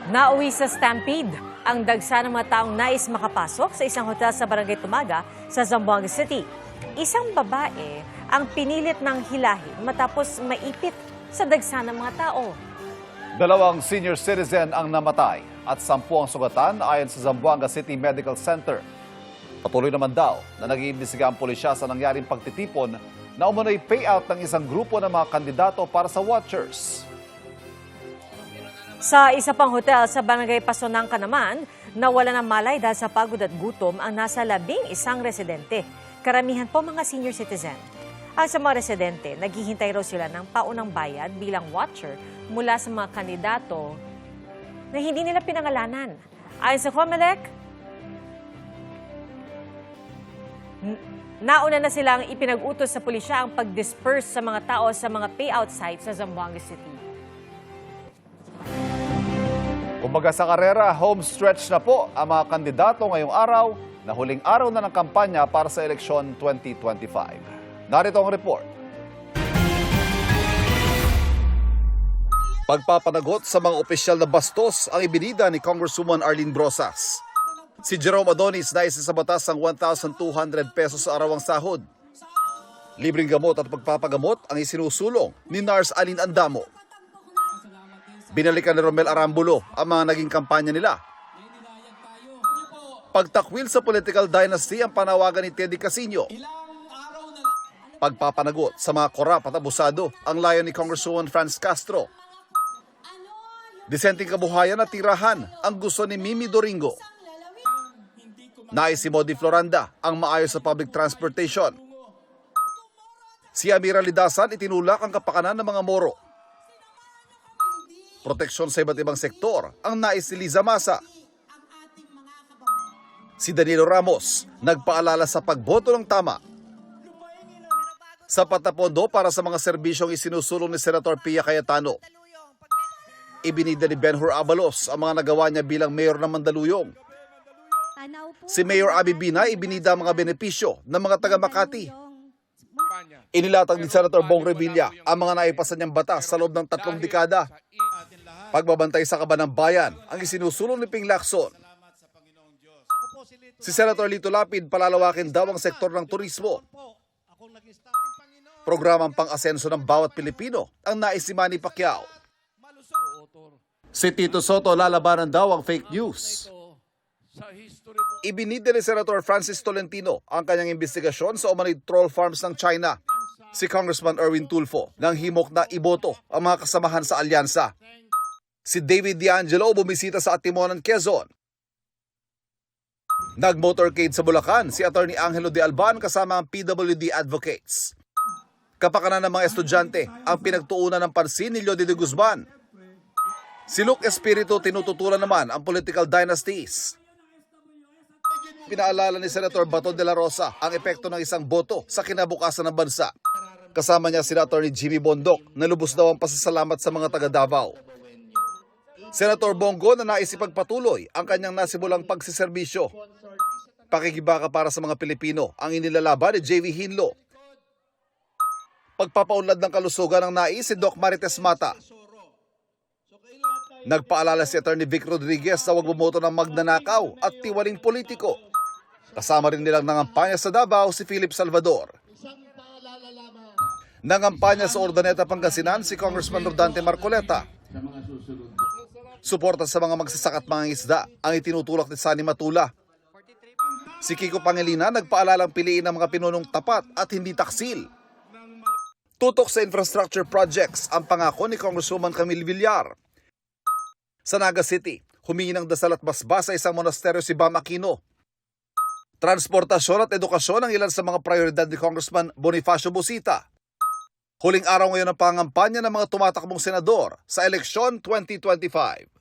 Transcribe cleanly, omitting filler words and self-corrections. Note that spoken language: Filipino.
Nauwi sa Stampede ang dagsa ng mga taong nais makapasok sa isang hotel sa Barangay Tumaga sa Zamboanga City. Isang babae ang pinilit ng hilahin matapos maipit sa dagsa ng mga tao. 2 senior citizen ang namatay at 10 ang sugatan ayon sa Zamboanga City Medical Center. Patuloy naman daw na nag-iimbestiga ang pulisya sa nangyaring pagtitipon na umunoy payout ng isang grupo ng mga kandidato para sa watchers. Sa isa pang hotel sa Barangay Pasonangka naman, nawala ng malay dahil sa pagod at gutom ang nasa 11 residente. Karamihan po mga senior citizen. Ang sa mga residente, naghihintay raw sila ng paunang bayad bilang watcher mula sa mga kandidato na hindi nila pinangalanan. Ayon sa COMELEC, nauna na silang ipinag-utos sa pulisya ang pag-disperse sa mga tao sa mga payout sites sa Zamboanga City. Kumbaga sa karera, home stretch na po ang mga kandidato ngayong araw na huling araw na ng kampanya para sa eleksyon 2025. Narito ang report. Pagpapanagot sa mga opisyal na bastos ang ibinida ni Congresswoman Arlene Brosas. Si Jerome Adonis nais sa batas ang 1,200 pesos sa arawang sahod. Libreng gamot at pagpapagamot ang isinusulong ni Nars Aline Andamo. Binalikan ni Romel Arambulo ang mga naging kampanya nila. Pagtakwil sa political dynasty ang panawagan ni Teddy Casino. Pagpapanagot sa mga korap at abusado ang layo ni Congresswoman Franz Castro. Disenteng kabuhayan at tirahan ang gusto ni Mimi Doringo. Nais si Modi Floranda ang maayos sa public transportation. Si Amira Lidasan itinulak ang kapakanan ng mga Moro. Proteksyon sa iba't ibang sektor ang nais ni Liza Masa. Si Danilo Ramos nagpaalala sa pagboto ng tama. Sapat na pondo para sa mga serbisyong isinusulong ni Senator Pia Cayetano. Ibinida ni Benhur Abalos ang mga nagawa niya bilang mayor ng Mandaluyong. Si Mayor Abby Binay ibinida ang mga benepisyo ng mga taga Makati. Inilatag ni Senator Bong Revilla ang mga naipasa niyang batas sa loob ng 3 dekada. Pagbabantay sa kaban ng bayan ang isinusulong ni Ping Lacson. Si Senator Lito Lapid palalawakin daw ang sektor ng turismo. Programang pang-asenso ng bawat Pilipino ang nais ni Manny Pacquiao. Si Tito Soto lalabanan daw ang fake news. Ibinida ni Senator Francis Tolentino ang kanyang investigasyon sa umano'y troll farms ng China. Si Congressman Erwin Tulfo nang himok na iboto ang mga kasamahan sa alyansa. Si David D'Angelo bumisita sa Atimonan, Quezon. Nag-motorcade sa Bulacan si Attorney Angelo de Alban kasama ang PWD advocates. Kapakanan ng mga estudyante ang pinagtuunan ng pansin ni Lodi de Guzman. Si Luke Espiritu tinututulan naman ang political dynasties. Pinaalala ni Senator Bato de la Rosa ang epekto ng isang boto sa kinabukasan ng bansa. Kasama niya si Attorney Jimmy Bondok na lubos daw ang pasasalamat sa mga taga Davao. Senator Bongo na nais ipagpatuloy ang kanyang nasimulang pagsiserbisyo. Pakikibaka para sa mga Pilipino ang inilalaban ni J.V. Hinlo. Pagpapaunlad ng kalusugan ng nais si Doc Marites Mata. Nagpaalala si Attorney Vic Rodriguez na huwag bumoto ng magnanakaw at tiwaling politiko. Kasama rin nilang nangampanya sa Davao si Philip Salvador. Nangampanya sa Urdaneta, Pangasinan si Congressman Rodante Marcoleta. Suporta sa mga magsasaka at mga isda ang itinutulak ni Sani Matula. Si Kiko Pangilinan nagpaalalang piliin ang mga pinunong tapat at hindi taksil. Tutok sa infrastructure projects ang pangako ni Congresswoman Camille Villar. Sa Naga City, humingi ng dasal at basbas sa isang monasteryo si Bam Aquino. Transportasyon at edukasyon ang ilan sa mga prioridad ni Congressman Bonifacio Busita. Huling araw ngayon ang pangampanya ng mga tumatakbong senador sa eleksyon 2025.